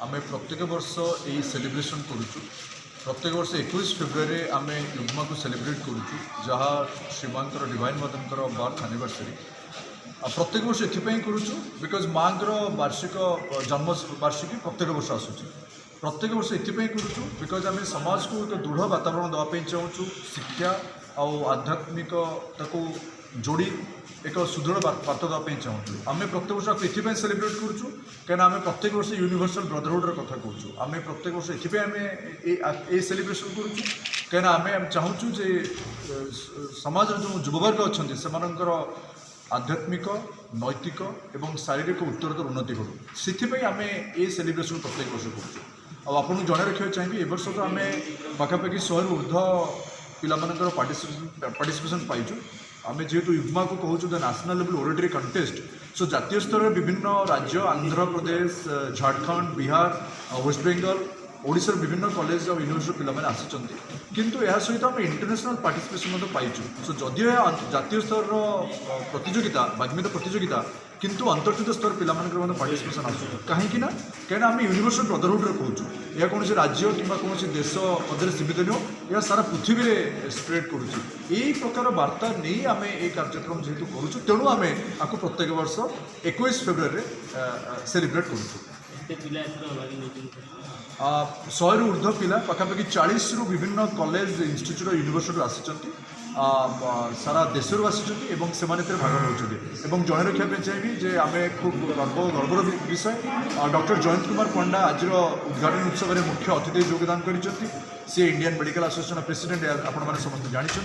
आम प्रत्येक वर्ष यही सेलिब्रेशन करुचु। प्रत्येक वर्ष 21 फेब्रुआरी आम युग्मा को सेलिब्रेट करुचु, जहाँ श्रीमांकर डिवाइन मदर बर्थ एनिवर्सरी। प्रत्येक वर्ष ये करुचु बिकज माँ वार्षिक जन्म वार्षिकी प्रत्येक वर्ष आसूँ। प्रत्येक वर्ष ये करुचु बिकज आम समाज को एक दृढ़ वातावरण देवाई चाहूँ। शिक्षा आध्यात्मिकता को जोड़ी एक सुदृढ़ बार्ता देवाई चाहूँ। आम प्रत्येक वर्ष ये सेलिब्रेट करुचु कहीं आम प्रत्येक वर्ष यूनिवर्सल ब्रदरहुड कथा कहूँ। आम प्रत्येक वर्ष ये सेलिब्रेशन करुचु कहीं आम चाहूँ जे समाज जो युववर्ग अच्छा से आध्यात्मिक नैतिक एवं शारीरिक उत्तरोत्तर उन्नति करूँ। से आम ये सेलिब्रेशन प्रत्येक वर्ष करूँ। आपको जन रखा चाहिए ए वर्ष तो आम पाखापाखि 100 रु ऊर्ध पिलामानकर पार्टिसिपेशन पाइचु। आम जेहेतु युग्मा को कहूँ the national level oratory contest, so जातीय स्तर में विभिन्न राज्य आंध्र प्रदेश, झारखंड, बिहार, वेस्ट बेंगल, ओडिशार विभिन्न कॉलेज और यूनिवर्सिटी पिलाने आसिचंती, किंतु यह सहित आम इंटरनेशनल पार्टिसिपेशन पाइचु। सो जदिव जातीय स्तर प्रतियोगिता बाग्मिता प्रतियोगिता किंतु अंतर्जातीय स्तर पिला पार्टिसिपेशन आसू कहीं कहीं आम यूनिवर्सल ब्रदरहुड कहूँ। यह कौन राज्य कि कौन देश मध्य सीमित नुह, यह सारा पृथ्वी में स्प्रेड करुच्ची। यही प्रकार वार्ता नहीं आम ये कार्यक्रम जेहेतु करुँ, तेणु आम आपको प्रत्येक वर्ष 21 फेब्रुआरी सेलिब्रेट करुँ। 100 रु ऊर्ध पिला पाखापाखि 40 रु विभिन्न कॉलेज इंस्टीट्यूट यूनिवर्सिटी आसिचंती, सारा देश आसिचंती एवं से भाग नौकरी। जन रखा चाहिए जे आम खूब गर्वर विषय डॉक्टर जयंत कुमार पंडा आज उद्घाटन उत्सव में मुख्य अतिथि योगदान कर इंडियन मेडिकल एसोसिएशन प्रेसिडेंट आपण मैंने समस्त जानते।